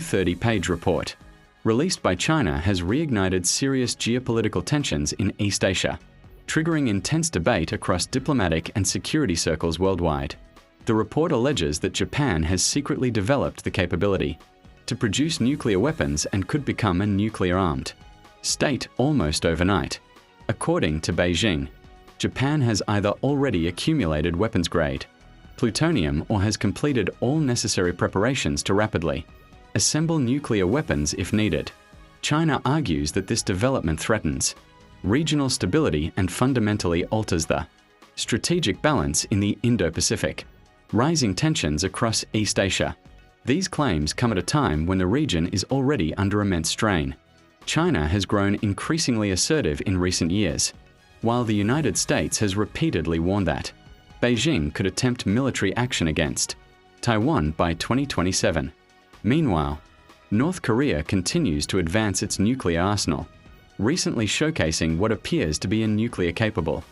30-page report released by China has reignited serious geopolitical tensions in East Asia, triggering intense debate across diplomatic and security circles worldwide. The report alleges that Japan has secretly developed the capability to produce nuclear weapons and could become a nuclear-armed state almost overnight. According to Beijing, Japan has either already accumulated weapons-grade plutonium or has completed all necessary preparations to rapidly assemble nuclear weapons if needed. China argues that this development threatens regional stability and fundamentally alters the strategic balance in the Indo-Pacific, rising tensions across East Asia. These claims come at a time when the region is already under immense strain. China has grown increasingly assertive in recent years, while the United States has repeatedly warned that Beijing could attempt military action against Taiwan by 2027. Meanwhile, North Korea continues to advance its nuclear arsenal, recently showcasing what appears to be a nuclear-capable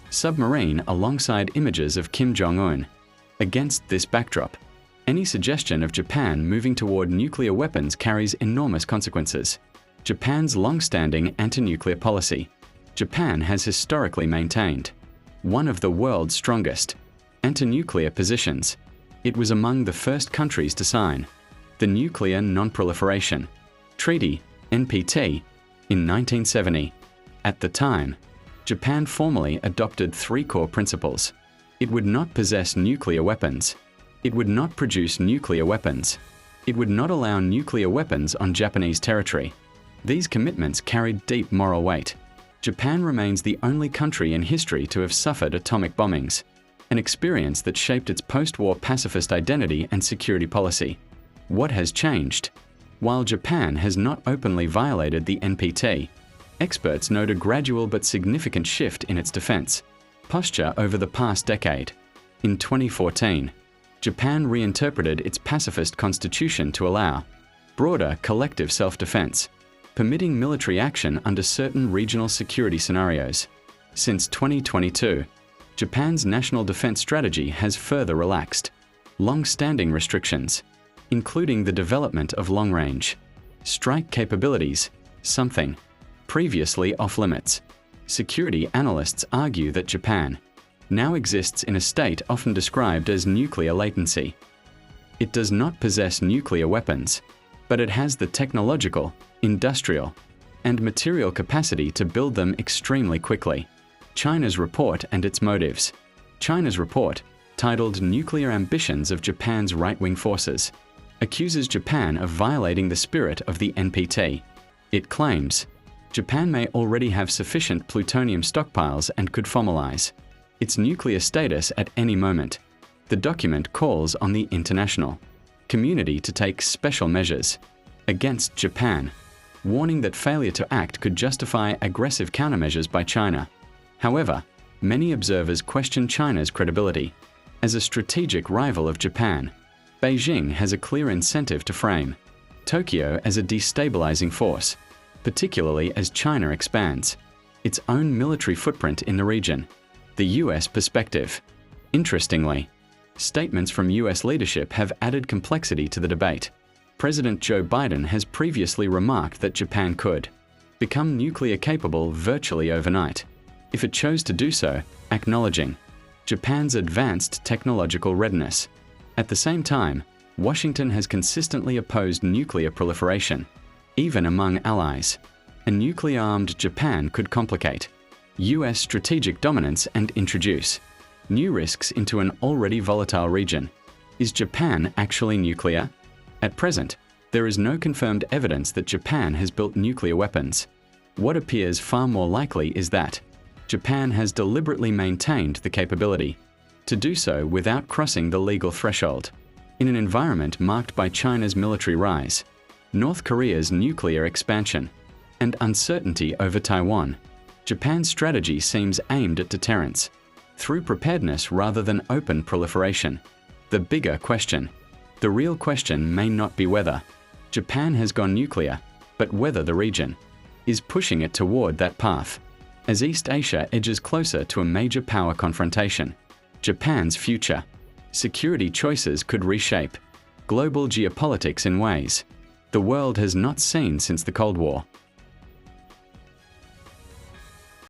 submarine alongside images of Kim Jong-un. Against this backdrop, any suggestion of Japan moving toward nuclear weapons carries enormous consequences. Japan's long-standing anti-nuclear policy. Japan has historically maintained one of the world's strongest anti-nuclear positions. It was among the first countries to sign the Nuclear Non-Proliferation Treaty, NPT, in 1970. At the time, Japan formally adopted three core principles. It would not possess nuclear weapons. It would not produce nuclear weapons. It would not allow nuclear weapons on Japanese territory. These commitments carried deep moral weight. Japan remains the only country in history to have suffered atomic bombings, an experience that shaped its post-war pacifist identity and security policy. What has changed? While Japan has not openly violated the NPT, experts note a gradual but significant shift in its defense posture over the past decade. In 2014, Japan reinterpreted its pacifist constitution to allow broader collective self-defense, permitting military action under certain regional security scenarios. Since 2022, Japan's national defense strategy has further relaxed long-standing restrictions, including the development of long-range strike capabilities, something previously off-limits. Security analysts argue that Japan now exists in a state often described as nuclear latency. It does not possess nuclear weapons, but it has the technological, industrial, and material capacity to build them extremely quickly. China's report and its motives. China's report, titled Nuclear Ambitions of Japan's Right-Wing Forces, accuses Japan of violating the spirit of the NPT. It claims Japan may already have sufficient plutonium stockpiles and could formalize its nuclear status at any moment. The document calls on the international community to take special measures against Japan, warning that failure to act could justify aggressive countermeasures by China. However, many observers question China's credibility. As a strategic rival of Japan, Beijing has a clear incentive to frame Tokyo as a destabilizing force, particularly as China expands its own military footprint in the region. The US perspective. Interestingly, statements from US leadership have added complexity to the debate. President Joe Biden has previously remarked that Japan could become nuclear capable virtually overnight if it chose to do so, acknowledging Japan's advanced technological readiness. At the same time, Washington has consistently opposed nuclear proliferation, even among allies. A nuclear-armed Japan could complicate US strategic dominance and introduce new risks into an already volatile region. Is Japan actually nuclear? At present, there is no confirmed evidence that Japan has built nuclear weapons. What appears far more likely is that Japan has deliberately maintained the capability to do so without crossing the legal threshold. In an environment marked by China's military rise, North Korea's nuclear expansion, and uncertainty over Taiwan, Japan's strategy seems aimed at deterrence through preparedness rather than open proliferation. The bigger question, the real question, may not be whether Japan has gone nuclear, but whether the region is pushing it toward that path. As East Asia edges closer to a major power confrontation, Japan's future security choices could reshape global geopolitics in ways the world has not seen since the Cold War.